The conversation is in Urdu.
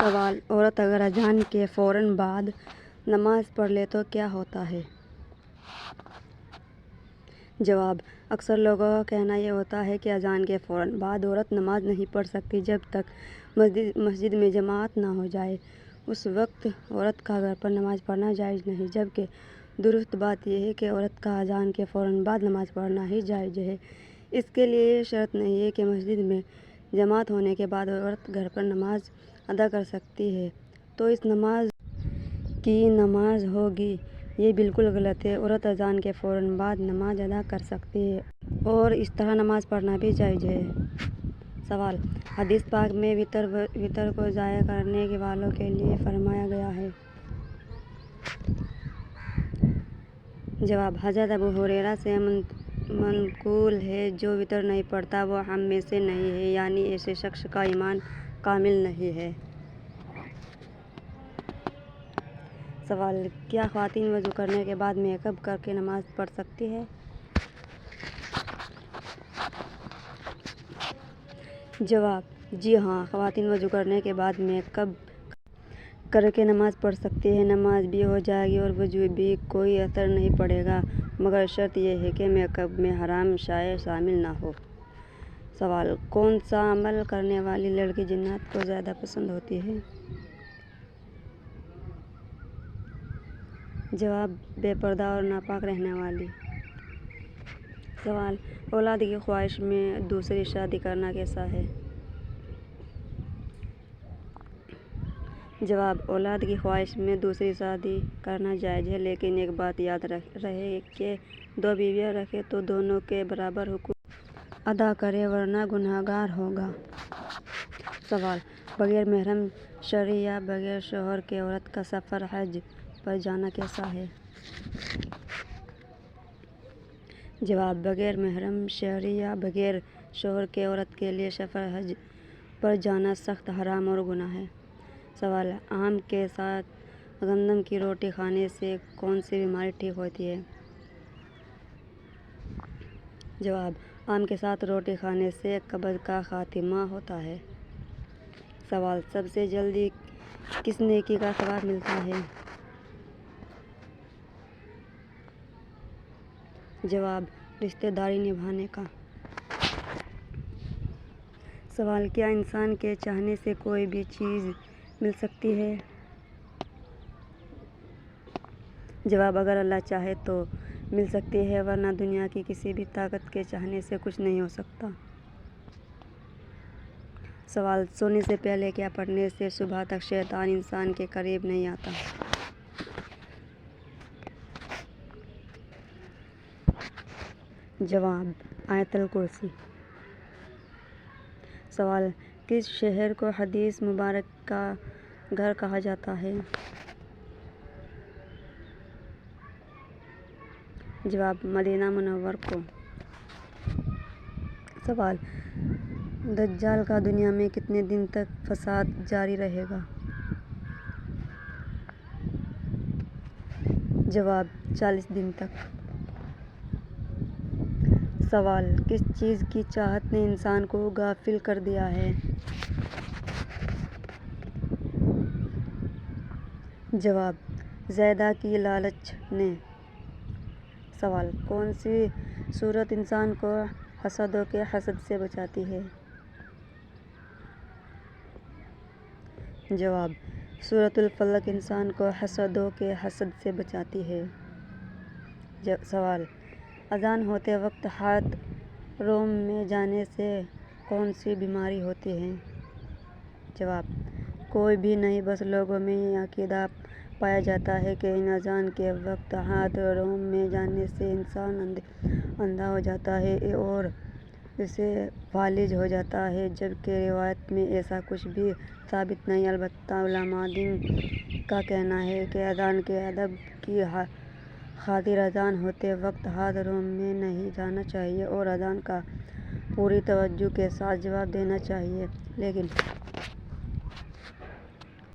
سوال: عورت اگر اذان کے فوراً بعد نماز پڑھ لے تو کیا ہوتا ہے؟ جواب: اکثر لوگوں کا کہنا یہ ہوتا ہے کہ اذان کے فوراً بعد عورت نماز نہیں پڑھ سکتی جب تک مسجد میں جماعت نہ ہو جائے۔ اس وقت عورت کا گھر پر نماز پڑھنا جائز نہیں، جبکہ درست بات یہ ہے کہ عورت کا اذان کے فوراً بعد نماز پڑھنا ہی جائز ہے۔ اس کے لیے یہ شرط نہیں ہے کہ مسجد میں جماعت ہونے کے بعد عورت گھر پر نماز ادا کر سکتی ہے تو اس نماز کی نماز ہوگی۔ یہ بالکل غلط ہے۔ عورت اذان کے فوراً بعد نماز ادا کر سکتی ہے اور اس طرح نماز پڑھنا بھی جائز ہے۔ سوال: حدیث پاک میں وتر کو ضائع کرنے والوں کے لیے فرمایا گیا ہے؟ جواب: حضرت ابو ہریرہ سے منقول ہے، جو وتر نہیں پڑھتا وہ ہم میں سے نہیں ہے، یعنی ایسے شخص کا ایمان کامل نہیں ہے۔ سوال: کیا خواتین وضو کرنے کے بعد میک اپ کر کے نماز پڑھ سکتی ہیں؟ جواب: جی ہاں، خواتین وضو کرنے کے بعد میک اپ کر کے نماز پڑھ سکتی ہیں۔ نماز بھی ہو جائے گی اور وضو بھی کوئی اثر نہیں پڑے گا، مگر شرط یہ ہے کہ میک اپ میں حرام اشیاء شامل نہ ہوں۔ سوال: کون سا عمل کرنے والی لڑکی جنات کو زیادہ پسند ہوتی ہے؟ جواب: بے پردہ اور ناپاک رہنے والی۔ سوال: اولاد کی خواہش میں دوسری شادی کرنا کیسا ہے؟ جواب: اولاد کی خواہش میں دوسری شادی کرنا جائز ہے، لیکن ایک بات یاد رہے کہ دو بیویاں رکھے تو دونوں کے برابر حقوق ادا کرے ورنہ گنہگار ہوگا۔ سوال: بغیر محرم شرعی یا بغیر شوہر کے عورت کا سفر حج پر جانا کیسا ہے؟ جواب: بغیر محرم شرعی یا بغیر شوہر کے عورت کے لیے سفر حج پر جانا سخت حرام اور گناہ ہے۔ سوال: آم کے ساتھ گندم کی روٹی کھانے سے کون سی بیماری ٹھیک ہوتی ہے؟ جواب: آم کے ساتھ روٹی کھانے سے قبض کا خاتمہ ہوتا ہے۔ سوال: سب سے جلدی کس نیکی کا ثواب ملتا ہے؟ جواب: رشتہ داری نبھانے کا۔ سوال: کیا انسان کے چاہنے سے کوئی بھی چیز مل سکتی ہے؟ جواب: اگر اللہ چاہے تو مل سکتی ہے، ورنہ دنیا کی کسی بھی طاقت کے چاہنے سے کچھ نہیں ہو سکتا۔ سوال: سونے سے پہلے کیا پڑھنے سے صبح تک شیطان انسان کے قریب نہیں آتا؟ جواب: آیت الکرسی۔ سوال: کس شہر کو حدیث مبارک کا گھر کہا جاتا ہے؟ جواب: مدینہ منورہ کو۔ سوال: دجال کا دنیا میں کتنے دن تک فساد جاری رہے گا؟ جواب: 40 دن تک۔ سوال: کس چیز کی چاہت نے انسان کو غافل کر دیا ہے؟ جواب: زیادہ کی لالچ نے۔ سوال: کون سی سورت انسان کو حسدوں کے حسد سے بچاتی ہے؟ جواب: سورۃ الفلق انسان کو حسدوں کے حسد سے بچاتی ہے۔ سوال: اذان ہوتے وقت ہاتھ روم میں جانے سے کون سی بیماری ہوتی ہے؟ جواب: کوئی بھی نہیں، بس لوگوں میں یہ عقیدہ پایا جاتا ہے کہ اذان کے وقت ہاتھ روم میں جانے سے انسان اندھا ہو جاتا ہے اور اسے فالج ہو جاتا ہے، جبکہ روایت میں ایسا کچھ بھی ثابت نہیں۔ البتہ علماء دین کا کہنا ہے کہ اذان کے ادب کی خاطر اذان ہوتے وقت ہاتھ روم میں نہیں جانا چاہیے اور اذان کا پوری توجہ کے ساتھ جواب دینا چاہیے، لیکن